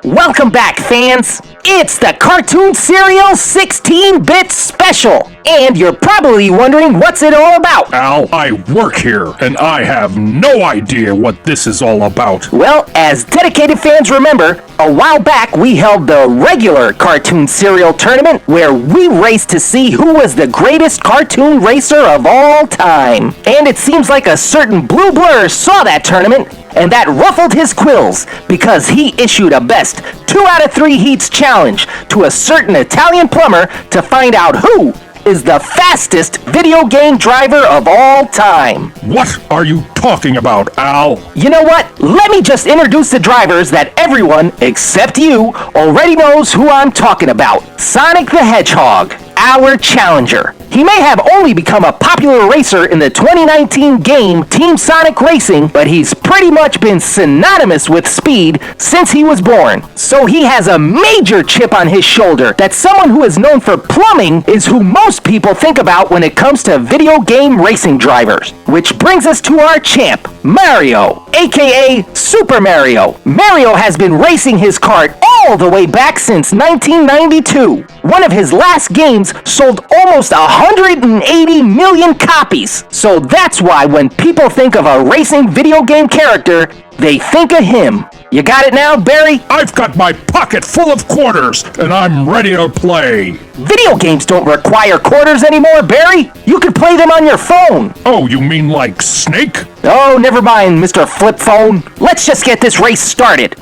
Welcome back, fans! It's the cartoon serial 16-bit special! And you're probably wondering what's it all about. Al, I work here, and I have no idea what this is all about. Well, as dedicated fans remember, a while back we held the regular cartoon serial tournament where we raced to see who was the greatest cartoon racer of all time. And it seems like a certain blue blur saw that tournament, and that ruffled his quills because he issued a best 2 out of 3 heats challenge to a certain Italian plumber to find out who is the fastest video game driver of all time. What are you talking about, Al? You know what? Let me just introduce the drivers that everyone, except you, already knows who I'm talking about. Sonic the Hedgehog, our challenger. He may have only become a popular racer in the 2019 game Team Sonic Racing, but he's pretty much been synonymous with speed since he was born. So he has a major chip on his shoulder that someone who is known for plumbing is who most people think about when it comes to video game racing drivers. Which brings us to our champ, Mario, aka Super Mario. Mario has been racing his kart all the way back since 1992. One of his last games sold almost 180 million copies. So that's why when people think of a racing video game character, they think of him. You got it now, Barry? I've got my pocket full of quarters, and I'm ready to play. Video games don't require quarters anymore, Barry. You can play them on your phone. Oh, you mean like Snake? Oh, never mind, Mr. Flip Phone. Let's just get this race started.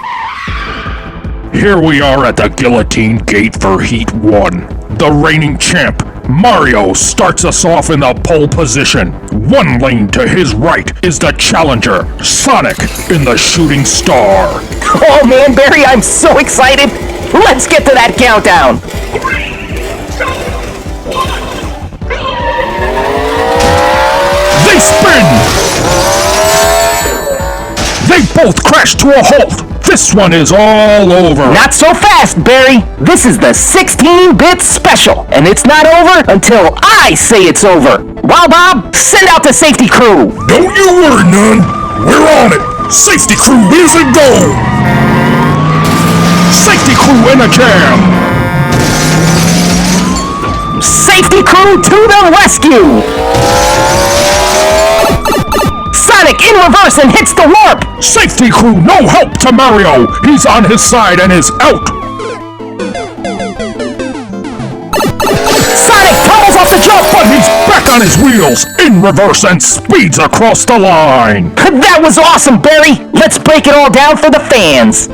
Here we are at the Guillotine Gate for Heat 1. The reigning champ, Mario, starts us off in the pole position. 1 lane to his right is the challenger, Sonic, in the shooting star. Oh man, Barry, I'm so excited. Let's get to that countdown. 3, 2, 1, go! They spin! They both crash to a halt. This one is all over. Not so fast, Barry. This is the 16-bit special, and it's not over until I say it's over. Wild Bob, send out the safety crew. Don't you worry none. We're on it. Safety crew is a go. Safety crew in a jam. Safety crew to the rescue. Sonic in reverse and hits the warp! Safety crew, no help to Mario! He's on his side and is out! Sonic tumbles off the jump! But he's back on his wheels, in reverse and speeds across the line! That was awesome, Barry! Let's break it all down for the fans!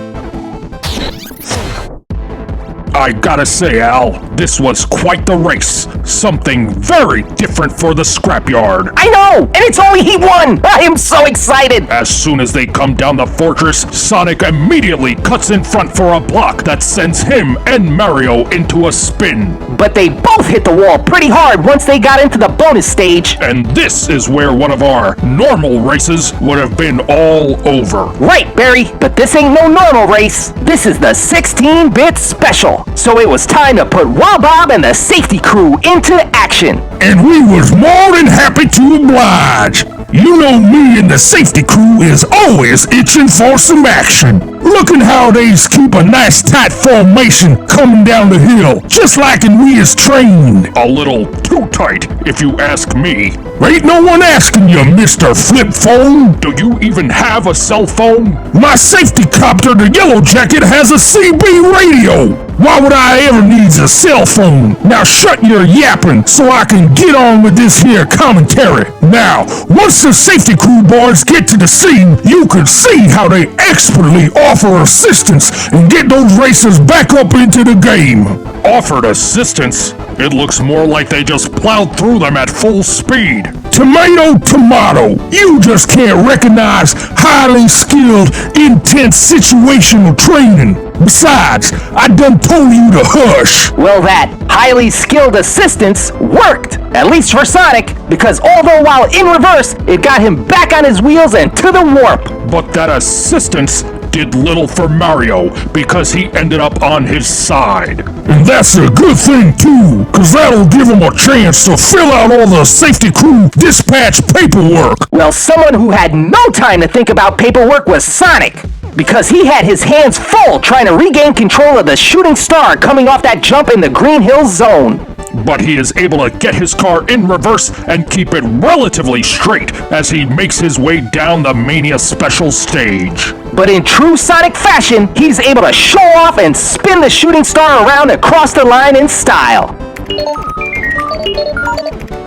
I gotta say, Al, this was quite the race. Something very different for the Scrapyard. I know! And it's only Heat 1! I am so excited! As soon as they come down the fortress, Sonic immediately cuts in front for a block that sends him and Mario into a spin. But they both hit the wall pretty hard once they got into the bonus stage. And this is where one of our normal races would have been all over. Right, Barry, but this ain't no normal race. This is the 16-bit special. So it was time to put Wild Bob and the safety crew into action. And we was more than happy to oblige. You know me and the safety crew is always itching for some action. Looking how they's keep a nice tight formation coming down the hill, just like we is trained. A little too tight, if you ask me. Ain't no one asking you, Mr. Flip Phone. Do you even have a cell phone? My safety copter, the Yellow Jacket, has a CB radio. Why would I ever need a cell phone? Now shut your yapping so I can get on with this here commentary. Now, once the safety crew boys get to the scene, you can see how they expertly offer assistance and get those racers back up into the game. Offered assistance? It looks more like they just plowed through them at full speed. Tomato, tomato. You just can't recognize highly skilled, intense situational training. Besides, I done told you to hush. Well, that highly skilled assistance worked, at least for Sonic, because although while in reverse, it got him back on his wheels and to the warp. But that assistance did little for Mario because he ended up on his side. And that's a good thing too, cause that'll give him a chance to fill out all the safety crew dispatch paperwork. Well, someone who had no time to think about paperwork was Sonic. because he had his hands full trying to regain control of the shooting star coming off that jump in the Green Hills zone. But he is able to get his car in reverse and keep it relatively straight as he makes his way down the Mania Special stage. But in true Sonic fashion, he's able to show off and spin the shooting star around across the line in style.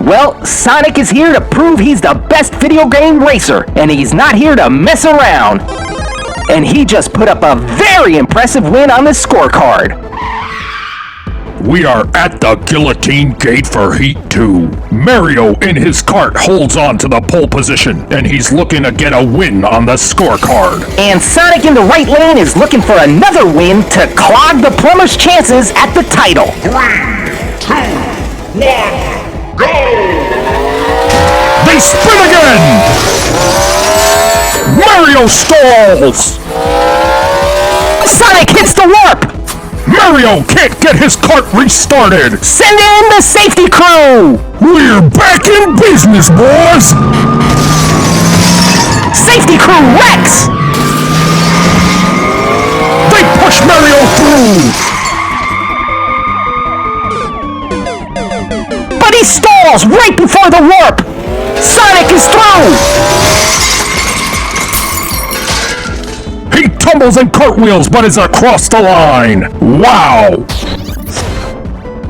Well, Sonic is here to prove he's the best video game racer, and he's not here to mess around. And he just put up a very impressive win on the scorecard. We are at the guillotine gate for Heat 2. Mario in his cart holds on to the pole position, and he's looking to get a win on the scorecard. And Sonic in the right lane is looking for another win to clog the plumber's chances at the title. 3, 2, 1, go! They spin again! Mario stalls! Sonic hits the warp! Mario can't get his cart restarted! Send in the safety crew! We're back in business, boys! Safety crew wrecks! They push Mario through! But he stalls right before the warp! Sonic is through! He tumbles and cartwheels, but is across the line! Wow!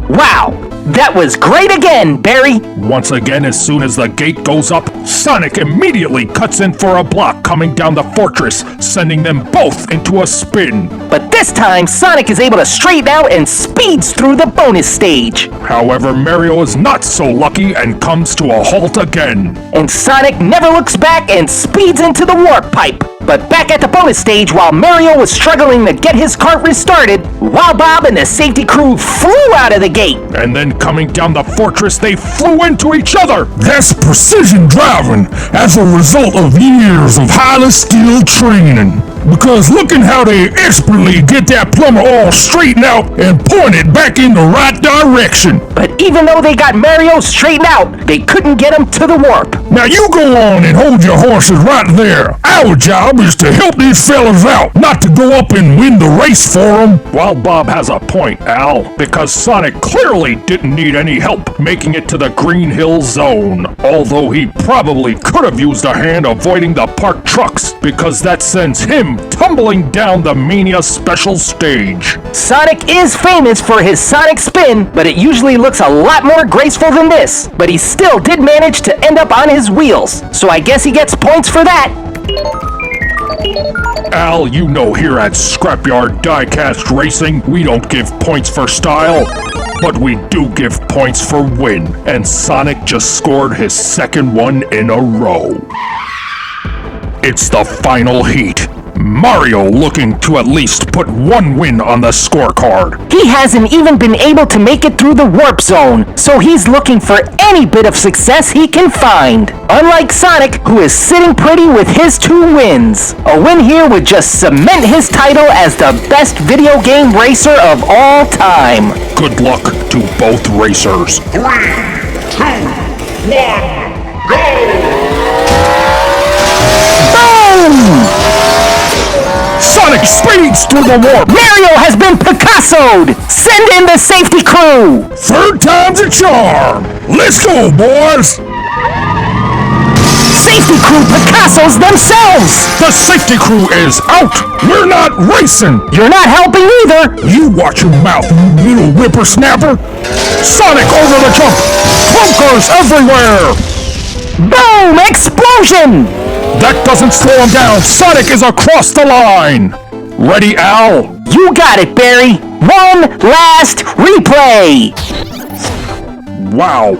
Wow, that was great again, Barry! Once again, as soon as the gate goes up, Sonic immediately cuts in for a block coming down the fortress, sending them both into a spin. But this time, Sonic is able to straighten out and speeds through the bonus stage. However, Mario is not so lucky and comes to a halt again. And Sonic never looks back and speeds into the warp pipe. But back at the bonus stage, while Mario was struggling to get his cart restarted, Wow Bob and the safety crew flew out of the gate. And then coming down the fortress, they flew into each other. That's precision driving as a result of years of highly skilled training. Because looking how they expertly get that plumber all straightened out and pointed back in the right direction. But even though they got Mario straightened out, they couldn't get him to the warp. Now you go on and hold your horses right there. Our job is to help these fellas out, not to go up and win the race for them. Well, Bob has a point, Al, because Sonic clearly didn't need any help making it to the Green Hill Zone. Although he probably could have used a hand avoiding the parked trucks, because that sends him tumbling down the Mania Special stage. Sonic is famous for his Sonic spin, but it usually looks a lot more graceful than this. But he still did manage to end up on his wheels, so I guess he gets points for that. Al, you know here at Scrapyard Diecast Racing, we don't give points for style, but we do give points for win, and Sonic just scored his second one in a row. It's the final heat. Mario looking to at least put one win on the scorecard. He hasn't even been able to make it through the warp zone, so he's looking for any bit of success he can find. Unlike Sonic, who is sitting pretty with his 2 wins. A win here would just cement his title as the best video game racer of all time. Good luck to both racers. 3, 2, 1, go! Boom! Sonic speeds through the warp. Mario has been Picasso'd! Send in the safety crew! Third time's a charm. Let's go, boys. Safety crew Picasso's themselves! The safety crew is out. We're not racing. You're not helping either! You watch your mouth, you little whippersnapper. Sonic over the jump. Clunkers everywhere. Boom! Explosion! That doesn't slow him down. Sonic is across the line. Ready, Al? You got it, Barry! One last replay! Wow,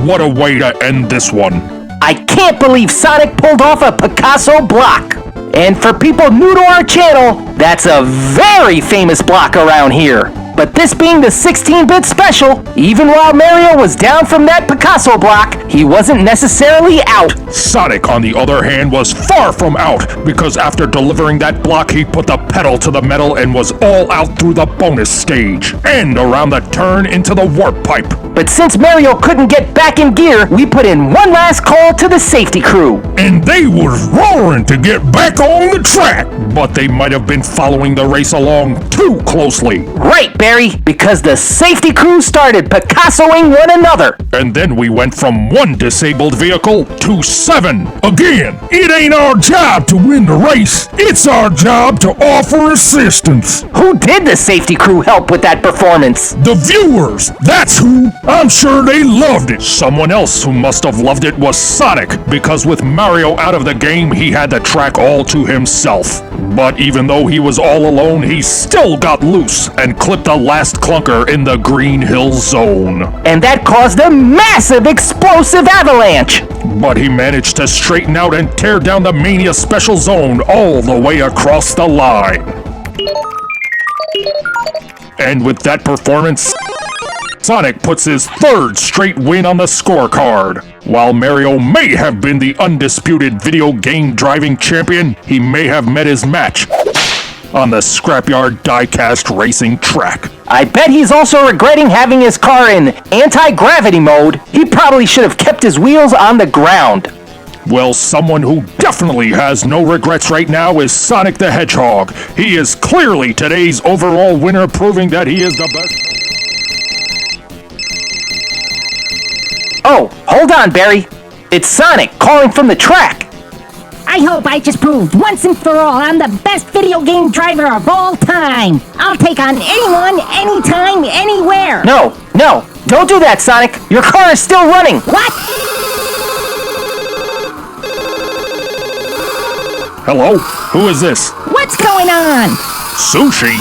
what a way to end this one. I can't believe Sonic pulled off a Picasso block! And for people new to our channel, that's a very famous block around here. But this being the 16-bit special, even while Mario was down from that Picasso block, he wasn't necessarily out. Sonic, on the other hand, was far from out, because after delivering that block, he put the pedal to the metal and was all out through the bonus stage, and around the turn into the warp pipe. But since Mario couldn't get back in gear, we put in one last call to the safety crew. And they was roaring to get back on the track, but they might have been following the race along too closely. Right, Barry, because the safety crew started Picassoing one another. And then we went from one disabled vehicle to 7. Again, it ain't our job to win the race, it's our job to offer assistance. Who did the safety crew help with that performance? The viewers, that's who. I'm sure they loved it. Someone else who must have loved it was Sonic, because with Mario out of the game, he had the track all to himself. But even though he was all alone, he still got loose and clipped the last clunker in the Green Hill Zone. And that caused a massive explosive avalanche. But he managed to straighten out and tear down the Mania Special Zone all the way across the line. And with that performance, Sonic puts his 3rd straight win on the scorecard. While Mario may have been the undisputed video game driving champion, he may have met his match on the Scrapyard Diecast racing track. I bet he's also regretting having his car in anti-gravity mode. He probably should have kept his wheels on the ground. Well, someone who definitely has no regrets right now is Sonic the Hedgehog. He is clearly today's overall winner, proving that he is the best. Oh, hold on, Barry. It's Sonic calling from the track. I hope I just proved once and for all I'm the best video game driver of all time. I'll take on anyone, anytime, anywhere. No, don't do that, Sonic. Your car is still running. What? Hello? Who is this? What's going on? Sushi?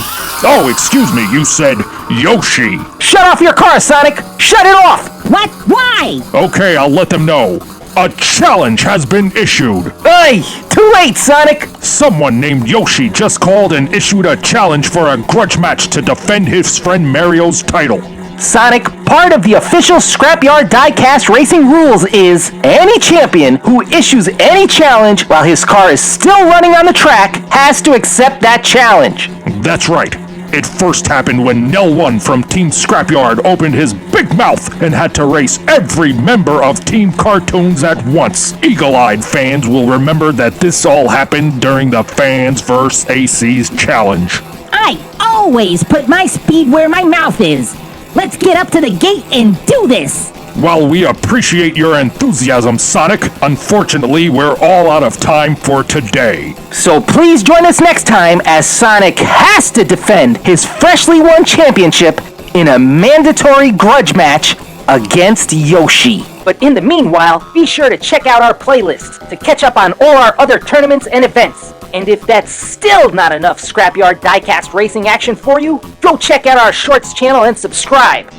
Oh, excuse me, you said Yoshi. Shut off your car, Sonic. Shut it off. What? Why? Okay, I'll let them know. A challenge has been issued. Hey, too late, Sonic. Someone named Yoshi just called and issued a challenge for a grudge match to defend his friend Mario's title. Sonic, part of the official Scrapyard Diecast racing rules is any champion who issues any challenge while his car is still running on the track has to accept that challenge. That's right. It first happened when Nel1 from Team Scrapyard opened his big mouth and had to race every member of Team Cartoons at once. Eagle-eyed fans will remember that this all happened during the Fans vs. AC's challenge. I always put my speed where my mouth is. Let's get up to the gate and do this. While we appreciate your enthusiasm, Sonic, unfortunately, we're all out of time for today. So please join us next time as Sonic has to defend his freshly won championship in a mandatory grudge match against Yoshi. But in the meanwhile, be sure to check out our playlist to catch up on all our other tournaments and events. And if that's still not enough Scrapyard Diecast racing action for you, go check out our Shorts channel and subscribe.